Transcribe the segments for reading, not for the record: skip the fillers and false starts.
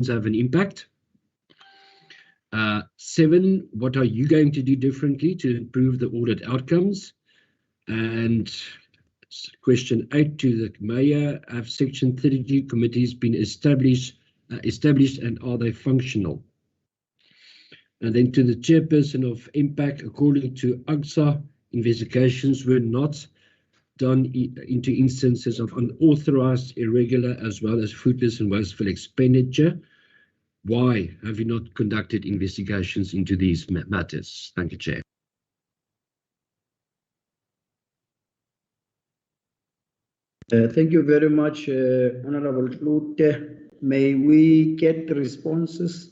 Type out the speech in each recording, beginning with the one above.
have an impact? 7, what are you going to do differently to improve the audit outcomes? And question 8 to the Mayor, have Section 32 committees been established and are they functional? And then to the Chairperson of impact, according to UGSA, investigations were not done into instances of unauthorized, irregular, as well as fruitless and wasteful expenditure. Why have you not conducted investigations into these matters? Thank you, Chair. Thank you very much, Honorable Klute. May we get the responses?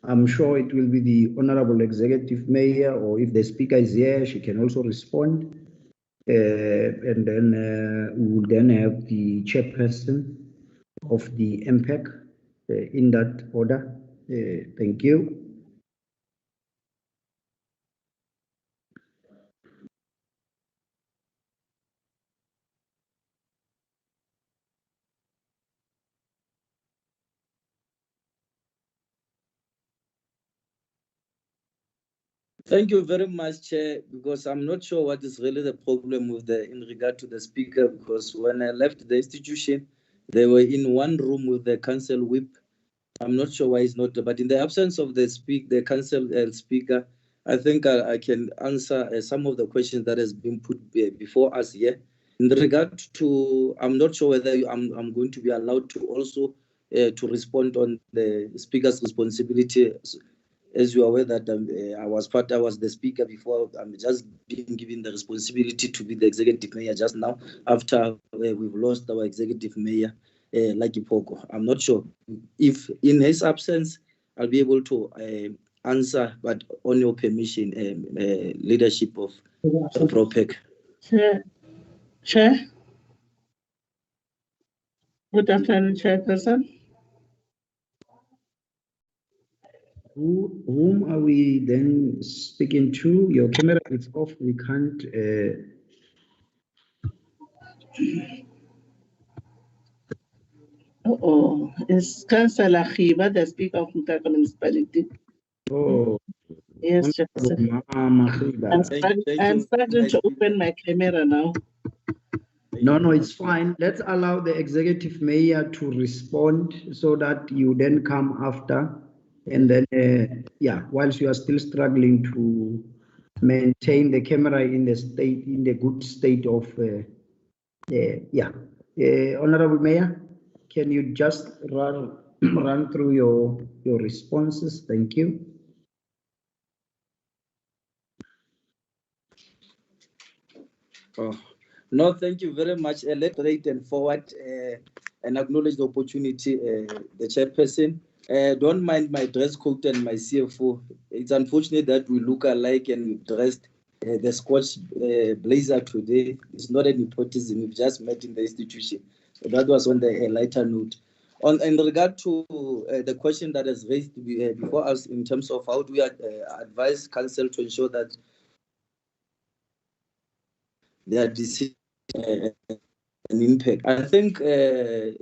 I'm sure it will be the Honorable Executive Mayor, or if the Speaker is here, she can also respond. And then we will then have the Chairperson of the MPEC in that order. Thank you. Thank you very much, Chair, because I'm not sure what is really the problem with in regard to the Speaker, because when I left the institution, they were in one room with the Council Whip. I'm not sure why it's not, but in the absence of the Council Speaker, I think I can answer some of the questions that has been put before us here. In regard to, I'm not sure whether I'm going to be allowed to also to respond on the Speaker's responsibility. As you are aware that I was the Speaker before. I'm just being given the responsibility to be the Executive Mayor just now after we've lost our Executive Mayor, Lucky Poko. I'm not sure if in his absence I'll be able to answer, but on your permission, leadership of ProPEC. Chair. Good afternoon, Chairperson. Whom are we then speaking to? Your camera is off. We can't. It's Councillor Khiba, the Speaker of Mutaka Municipality. Oh, yes, Chairperson. I'm starting to open my camera now. No, it's fine. Let's allow the Executive Mayor to respond so that you then come after. And then, whilst you are still struggling to maintain the camera in the good state of, Honorable Mayor, can you just run through your responses? Thank you. Oh, no, thank you very much. Let's wait and forward and acknowledge the opportunity, the Chairperson. Don't mind my dress code and my CFO. It's unfortunate that we look alike and we've dressed the Scotch blazer today. It's not any nepotism. We've just met in the institution. So that was on the lighter note. In regard to the question that is raised before us in terms of how do we advise Council to ensure that their decision an impact. I think I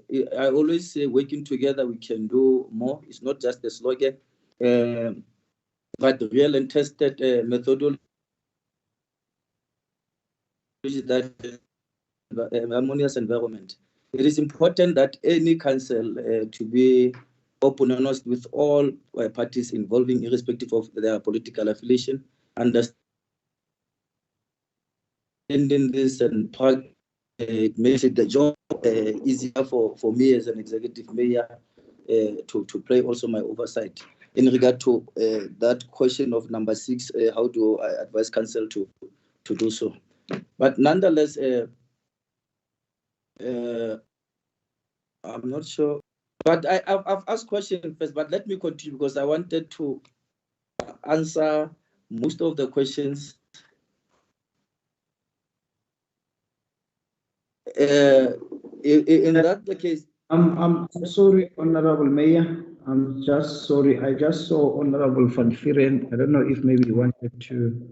always say working together we can do more. It's not just a slogan, but real and tested methodology that harmonious environment. It is important that any council to be open and honest with all parties involving, irrespective of their political affiliation, understanding this and it makes it the job easier for me as an executive mayor to play also my oversight. In regard to that question of number 6, how do I advise council to do so? But nonetheless, I'm not sure. But I've asked questions first, but let me continue because I wanted to answer most of the questions. In that the case, I'm sorry, Honorable Mayor. I'm just sorry. I just saw Honorable Van Vieren. I don't know if maybe you wanted to.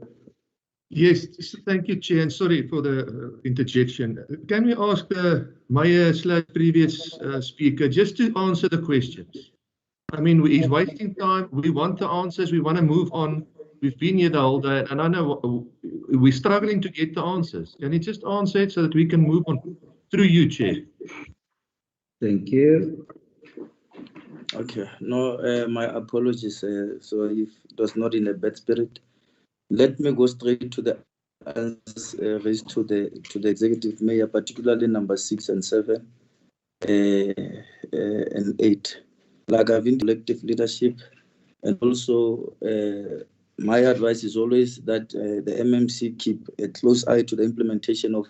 Yes, thank you, Chair, and sorry for the interjection. Can we ask the Mayor / previous speaker just to answer the questions? I mean, he's wasting time. We want the answers. We want to move on. We've been here the whole day, and I know we're struggling to get the answers. Can you just answer it so that we can move on through you, Chair? Thank you. Okay, no, my apologies. So if it was not in a bad spirit, let me go straight to the answers raised to the executive mayor, particularly number 6 and 7 and 8. Like I've been collective leadership, and also my advice is always that the MMC keep a close eye to the implementation of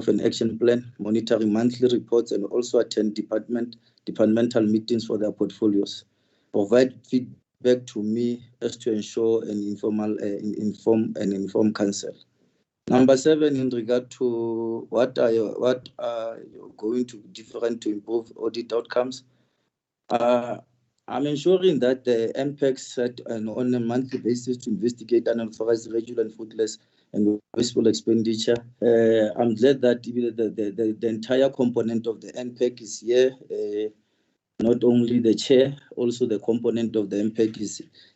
an action plan, monitoring monthly reports, and also attend departmental meetings for their portfolios. Provide feedback to me as to ensure an informed council. Number 7, in regard to what are you going to different to improve audit outcomes. I'm ensuring that the MPEC set on a monthly basis to investigate unauthorized, regular, and fruitless and wasteful expenditure. I'm glad that the entire component of the MPEC is here. Not only the chair, also the component of the MPEC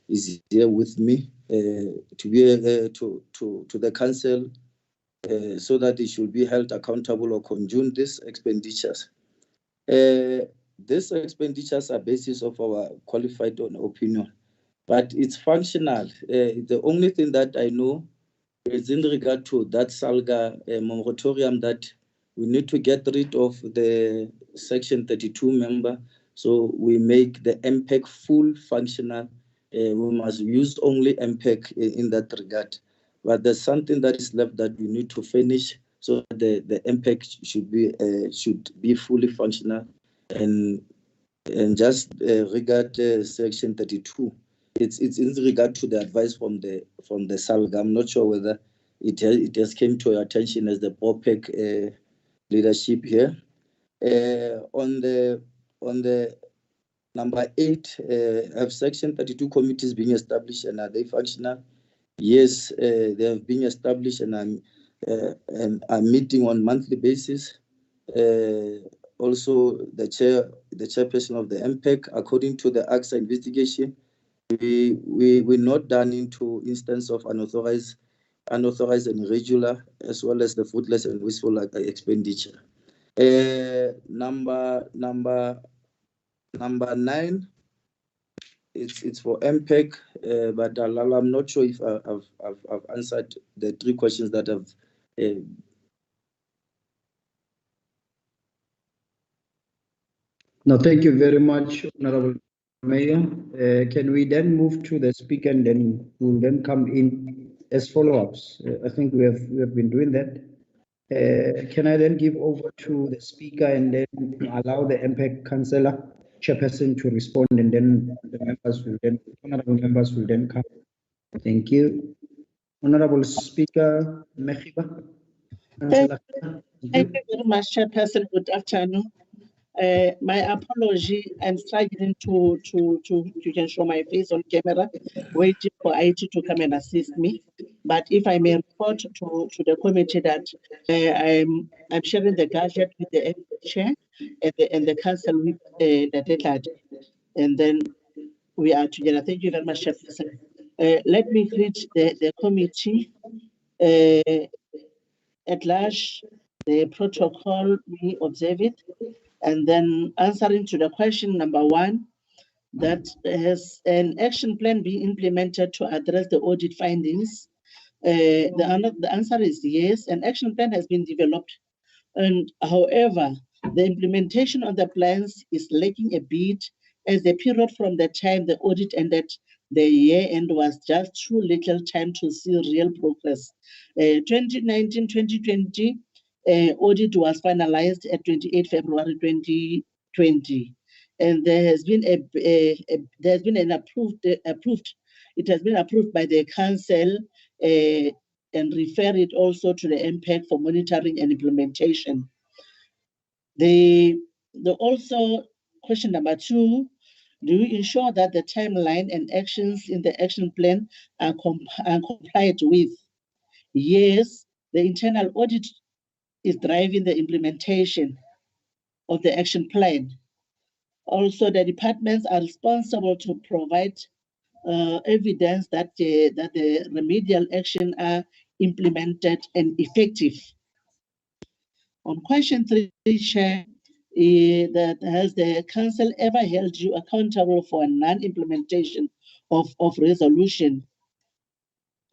is here with me to be to the council so that it should be held accountable or consume these expenditures. These expenditures are basis of our qualified opinion, but it's functional. The only thing that I know is in regard to that SALGA moratorium that we need to get rid of the Section 32 member, so we make the MPEC full functional. We must use only MPEC in that regard. But there's something that is left that we need to finish, so the MPEC should be fully functional. And just regard Section 32, it's in regard to the advice from the SALGA. I'm not sure whether it has came to your attention as the POPEC leadership here. On the number 8, have Section 32 committees being established, and are they functional? Yes, they have been established and are meeting on monthly basis. Also, the chairperson of the MPEC, according to the AXA investigation, we're not done into instance of unauthorized and irregular, as well as the fruitless and wasteful expenditure. Number 9, it's for MPEC, but I'm not sure if I've answered the 3 questions that I've. No, thank you very much, Honorable Mayor. Can we then move to the speaker, and then we'll then come in as follow-ups? I think we have been doing that. Can I then give over to the speaker and then allow the MPEC councillor chairperson to respond, and then the honorable members will then come. Thank you. Honorable Speaker Mehiba. Thank you very much, Chairperson. Good afternoon. My apology, I'm struggling to you can show my face on camera, waiting for IT to come and assist me. But if I may report to the committee that I'm sharing the gadget with the chair and the council with the deadline, and then we are together. Thank you very much, Chairperson. Let me greet the committee at large, the protocol, we observe it. And then answering to the question number 1, that has an action plan being implemented to address the audit findings? The answer is yes, an action plan has been developed. And however, the implementation of the plans is lacking a bit, as the period from the time the audit ended, the year end was just too little time to see real progress. 2019-2020 audit was finalized at 28 February 2020, and there has been an approved. It has been approved by the council and refer it also to the MPEC for monitoring and implementation. The also question number 2, do you ensure that the timeline and actions in the action plan are complied with? Yes, the internal audit is driving the implementation of the action plan. Also, the departments are responsible to provide evidence that the remedial action are implemented and effective. On question 3, Chair, that has the council ever held you accountable for non-implementation of resolution?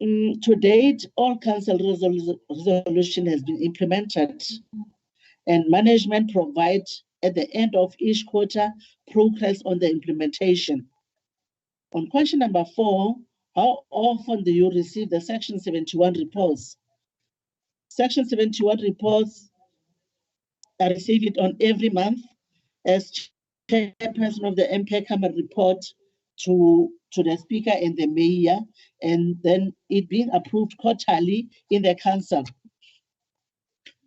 To date, all council resolution has been implemented, and management provides at the end of each quarter progress on the implementation. On question number 4, how often do you receive the Section 71 reports? Section 71 reports, I receive it on every month as chairperson of the MPEC, come and report to the speaker and the mayor, and then it being approved quarterly in the council.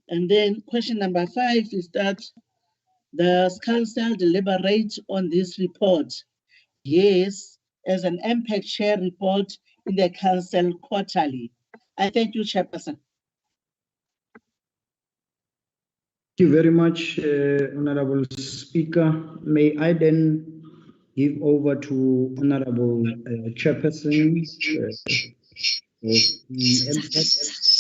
And then question number 5 is that does council deliberate on this report? Yes, as an MPEC chair report in the council quarterly. I thank you, Chairperson. Thank you very much, Honorable Speaker. May I then give over to Honorable Chairperson of the MPEC.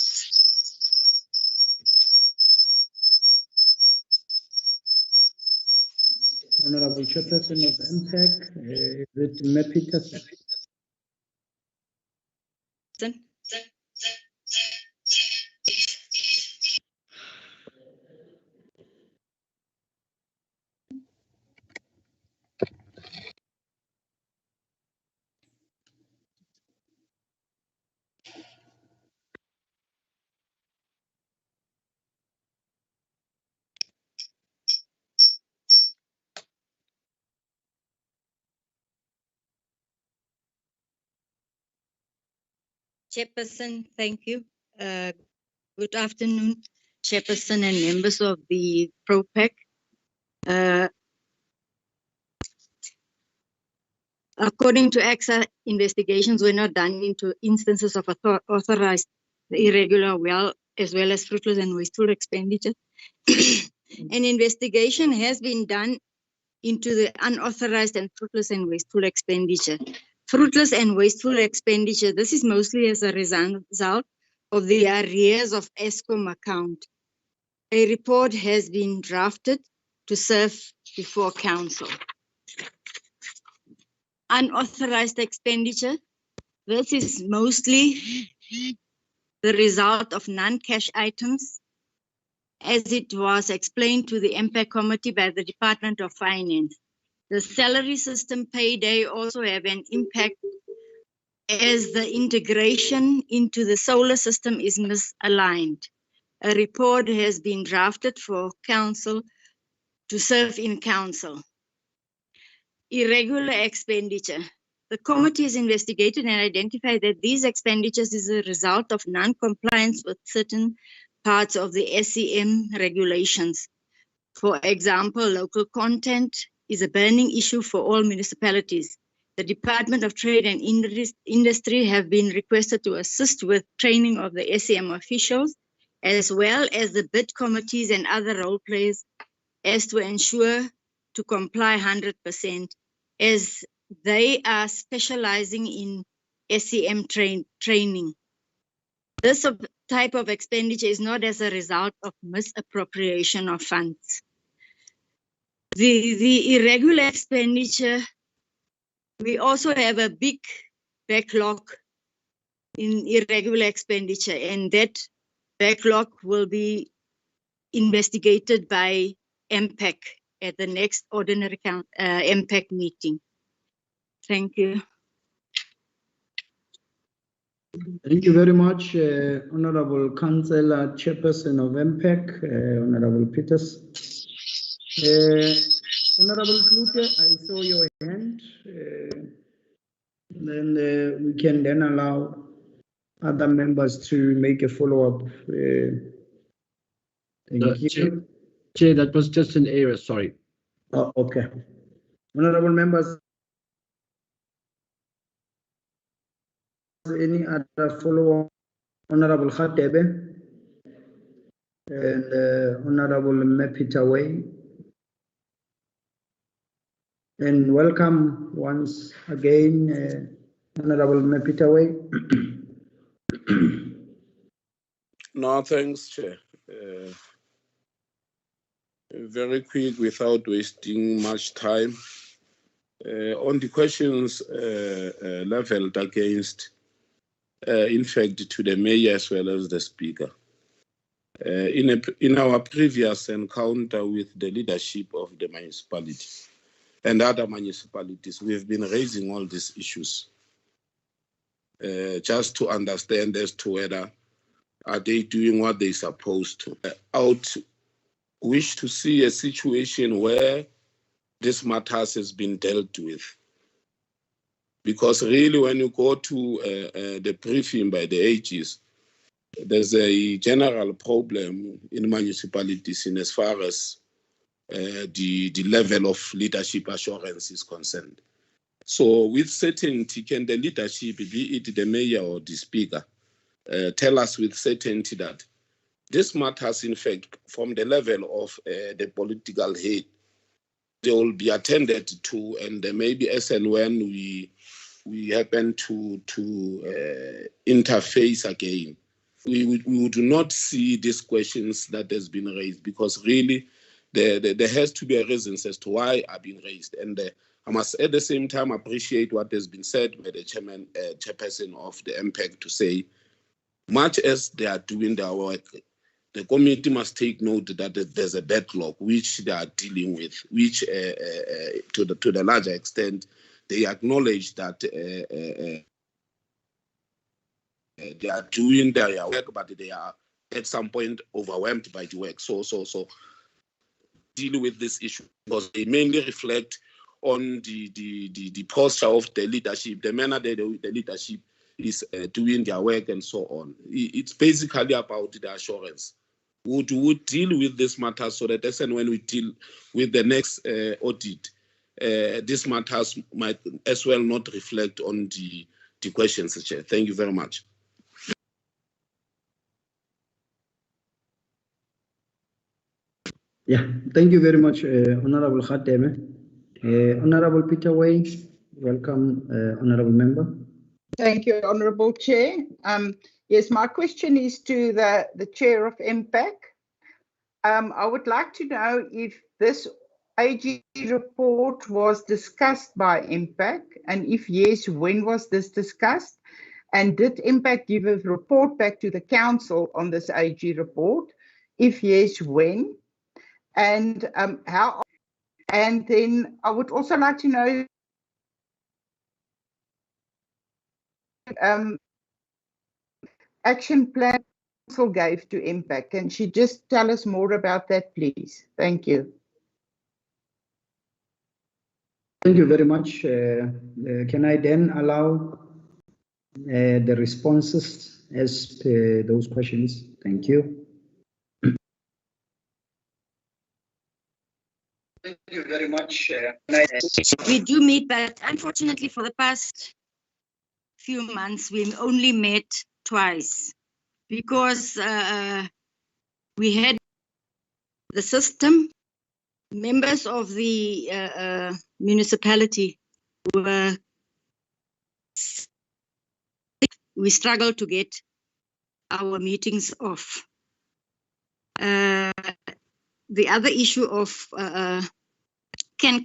Honorable Chairperson of MPEC, is it Mepita? Chairperson, thank you. Good afternoon, Chairperson and members of the PROPAC. According to AXA, investigations were not done into instances of authorized irregular as well as fruitless and wasteful expenditure. An investigation has been done into the unauthorized and fruitless and wasteful expenditure. Fruitless and wasteful expenditure, this is mostly as a result of the arrears of ESCOM account. A report has been drafted to serve before council. Unauthorized expenditure, this is mostly the result of non-cash items, as it was explained to the MPEC committee by the Department of Finance. The salary system payday also have an impact as the integration into the solar system is misaligned. A report has been drafted for council to serve in council. Irregular expenditure. The committee has investigated and identified that these expenditures is a result of non-compliance with certain parts of the SEM regulations. For example, local content is a burning issue for all municipalities. The Department of Trade and Industry have been requested to assist with training of the SEM officials, as well as the bid committees and other role players, as to ensure to comply 100%, as they are specializing in SEM training. This type of expenditure is not as a result of misappropriation of funds. The irregular expenditure, we also have a big backlog in irregular expenditure, and that backlog will be investigated by MPEC at the next ordinary MPEC meeting. Thank you. Thank you very much, Honorable Councillor Chairperson of MPEC, Honorable Peters. Honorable Klute, I saw your hand. Then we can then allow other members to make a follow-up. Thank you. Chair, that was just an error, sorry. Oh, okay. Honorable members, any other follow-up? Honorable Khatebe and Honorable Mepitaway. And welcome once again, Honorable Mapitaway. No, thanks, Chair. Very quick without wasting much time. On the questions leveled against, in fact, to the mayor as well as the speaker. In our previous encounter with the leadership of the municipality and other municipalities, we've been raising all these issues just to understand as to whether are they doing what they're supposed to. I would wish to see a situation where this matters has been dealt with. Because really when you go to the briefing by the AGs, there's a general problem in municipalities in as far as the level of leadership assurance is concerned. So with certainty, can the leadership, be it the mayor or the speaker, tell us with certainty that this matters, in fact, from the level of the political head, they will be attended to, and maybe as and when we happen to interface again, we would not see these questions that has been raised, because really there has to be a reason as to why are being raised. And I must at the same time appreciate what has been said by the chairperson of the MPEC to say, much as they are doing their work, the committee must take note that there's a backlog which they are dealing with, which to the larger extent, they acknowledge that they are doing their work, but they are at some point overwhelmed by the work. So deal with this issue, because they mainly reflect on the posture of the leadership, the manner that the leadership is doing their work and so on. It's basically about the assurance. Would deal with this matter so that as and when we deal with the next audit, these matters might as well not reflect on the questions, Chair. Thank you very much. Yeah, thank you very much, Honorable Khateme. Honorable Peter Way, welcome, Honorable Member. Thank you, Honorable Chair. Yes, my question is to the Chair of MPAC. I would like to know if this AG report was discussed by MPAC, and if yes, when was this discussed? And did MPAC give a report back to the council on this AG report? If yes, when? And how? And then I would also like to know action plan council gave to MPAC. Can she just tell us more about that, please? Thank you. Thank you very much. Can I then allow the responses as per those questions? Thank you. Thank you very much. We do meet, but unfortunately for the past few months, we only met twice, because we had the system, members of the municipality were, we struggled to get our meetings off. The other issue of, can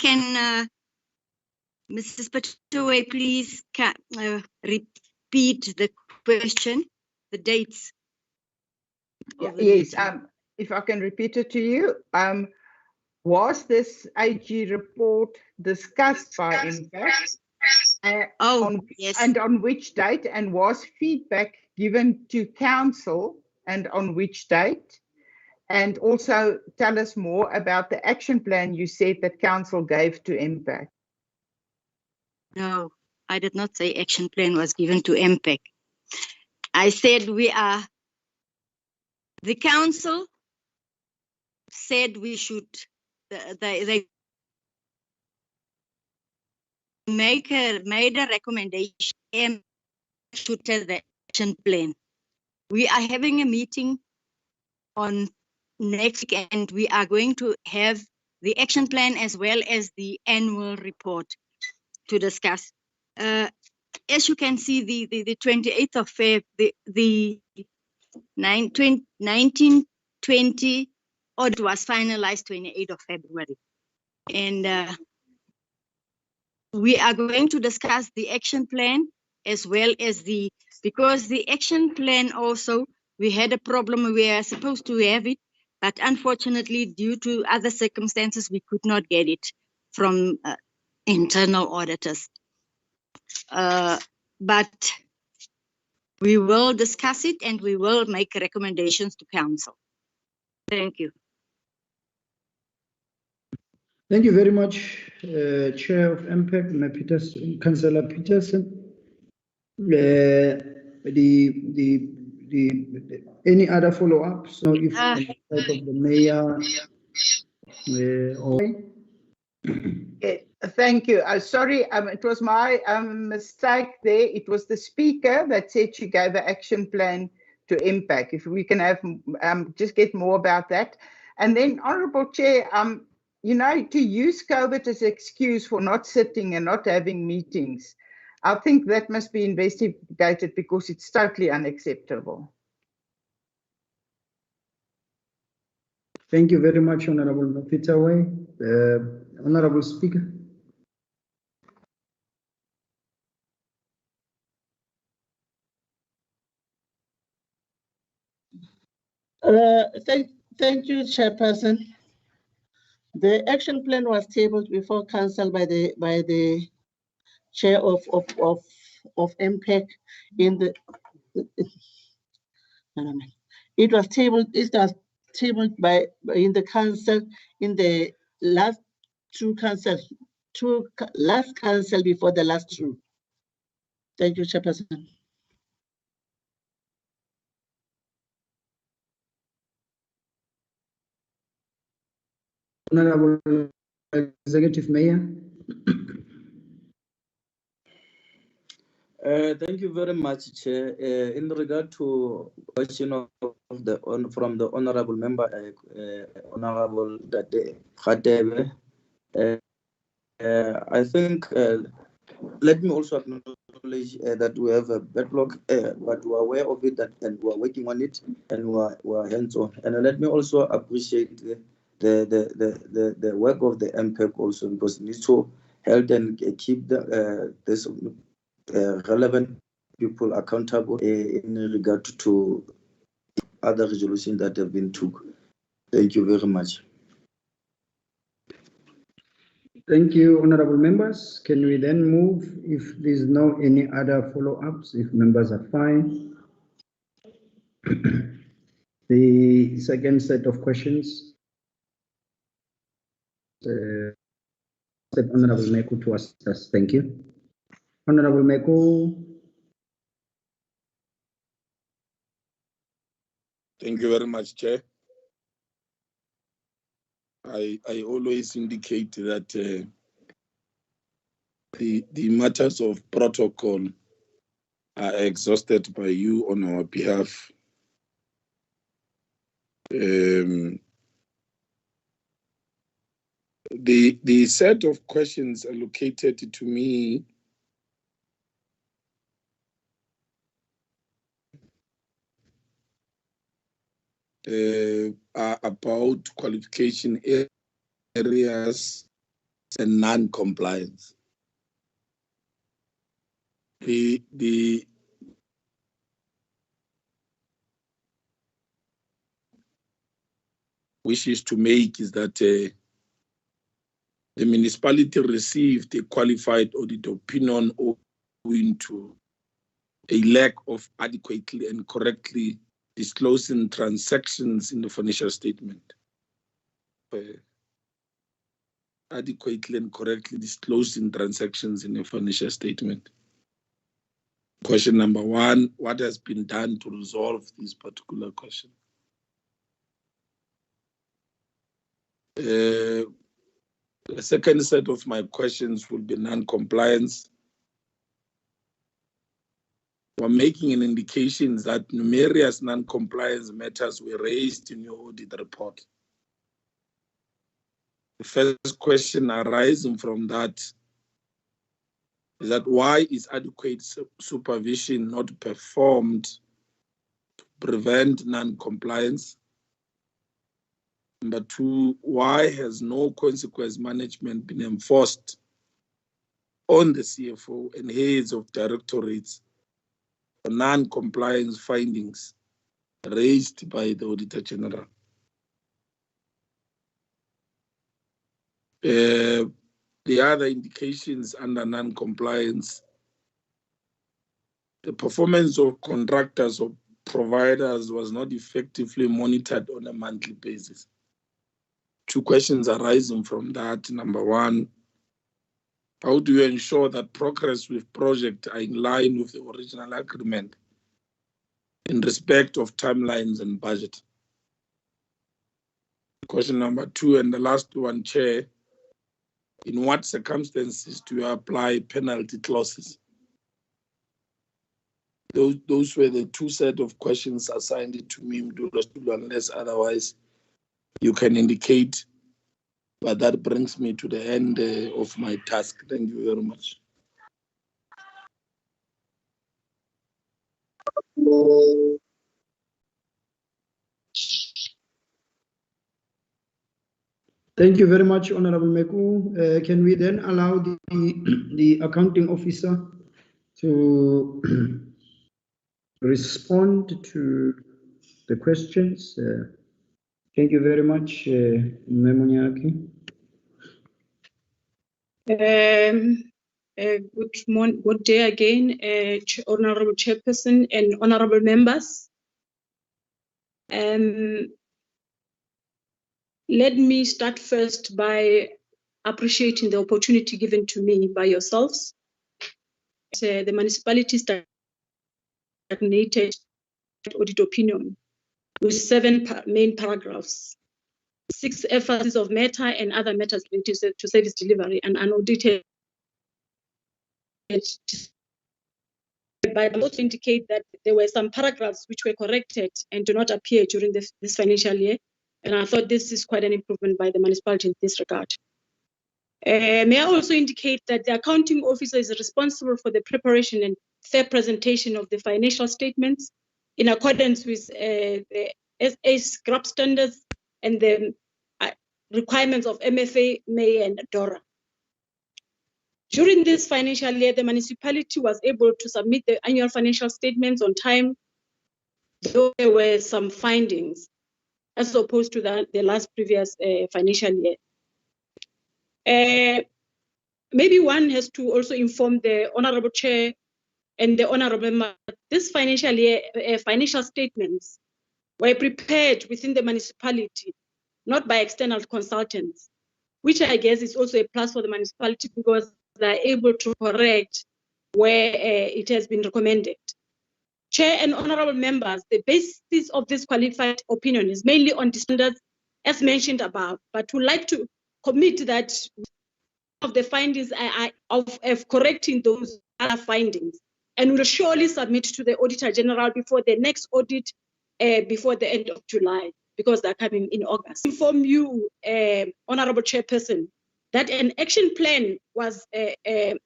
Mrs. Patoe please repeat the question, the dates? Yes, if I can repeat it to you. Was this AG report discussed by MPAC? Yes. And on which date? And was feedback given to council, and on which date? And also tell us more about the action plan you said that council gave to MPAC. No, I did not say action plan was given to MPAC. I said the council said we should, they made a recommendation and should tell the action plan. We are having a meeting on next week, and we are going to have the action plan as well as the annual report to discuss. As you can see, the 28th of Feb, the 1920 audit was finalized 28th of February. And we are going to discuss the action plan as well as because the action plan also, we had a problem. We are supposed to have it, but unfortunately, due to other circumstances, we could not get it from internal auditors. But we will discuss it and we will make recommendations to council. Thank you. Thank you very much, Chair of MPAC, Councillor Peterson. Any other follow-ups? No, if on the side of the mayor or Thank you. Sorry, it was my mistake there. It was the speaker that said she gave an action plan to impact. If we can have just get more about that. And then, Honourable Chair, you know, to use COVID as an excuse for not sitting and not having meetings, I think that must be investigated because it's totally unacceptable. Thank you very much, Honourable Peterway. Honourable Speaker. Thank you, Chairperson. The action plan was tabled before council by the chair of MPAC in the. It was tabled by in the council in the last last council before the last two. Thank you, Chairperson. Honourable Executive Mayor. Thank you very much, Chair. In regard to question from the honourable member, Honourable Date Khatebe, I think let me also acknowledge that we have a backlog, but we are aware of it and we are working on it and we are hands-on. And let me also appreciate the work of the MPAC also, because it needs to help and keep this relevant people accountable in regard to other resolutions that have been took. Thank you very much. Thank you, honourable members. Can we then move, if there's no any other follow-ups, if members are fine? The second set of questions. Honourable Meku to assist. Thank you. Honourable Meku. Thank you very much, Chair. I always indicate that the matters of protocol are exhausted by you on our behalf. The set of questions allocated to me are about qualification areas and non-compliance. The wishes to make is that the municipality received a qualified audit opinion owing to a lack of adequately and correctly disclosing transactions in the financial statement. Adequately and correctly disclosing transactions in a financial statement. Question number one, what has been done to resolve this particular question? The second set of my questions will be non-compliance. We're making an indication that numerous non-compliance matters were raised in your audit report. The first question arising from that is that why is adequate supervision not performed to prevent non-compliance? Number two, why has no consequence management been enforced on the CFO and heads of directorates for non-compliance findings raised by the Auditor General? The other indications under non-compliance, the performance of contractors or providers was not effectively monitored on a monthly basis. Two questions arising from that. Number one, how do you ensure that progress with project are in line with the original agreement in respect of timelines and budget? Question number two, and the last one, Chair, in what circumstances do you apply penalty clauses? Those were the two set of questions assigned to me, unless otherwise you can indicate. But that brings me to the end of my task. Thank you very much. Thank you very much, Honorable Meku. Can we then allow the accounting officer to respond to the questions? Thank you very much, Memunyaki. Good day again, Honorable Chairperson and honorable members. Let me start first by appreciating the opportunity given to me by yourselves. The municipality stagnated audit opinion with 7 main paragraphs, 6 emphases of matter and other matters related to service delivery and unaudited. But also indicate that there were some paragraphs which were corrected and do not appear during this financial year. And I thought this is quite an improvement by the municipality in this regard. May I also indicate that the accounting officer is responsible for the preparation and fair presentation of the financial statements in accordance with the SA scrap standards and the requirements of MFA, MA, and DORA. During this financial year, the municipality was able to submit the annual financial statements on time, though there were some findings as opposed to the last previous financial year. Maybe one has to also inform the Honorable Chair and the Honorable Member that this financial year financial statements were prepared within the municipality, not by external consultants, which I guess is also a plus for the municipality because they are able to correct where it has been recommended. Chair and honorable members, the basis of this qualified opinion is mainly on the standards as mentioned above, but would like to commit that of the findings of correcting those other findings and will surely submit to the Auditor General before the next audit before the end of July, because they're coming in August. Inform you, Honorable Chairperson, that an action plan was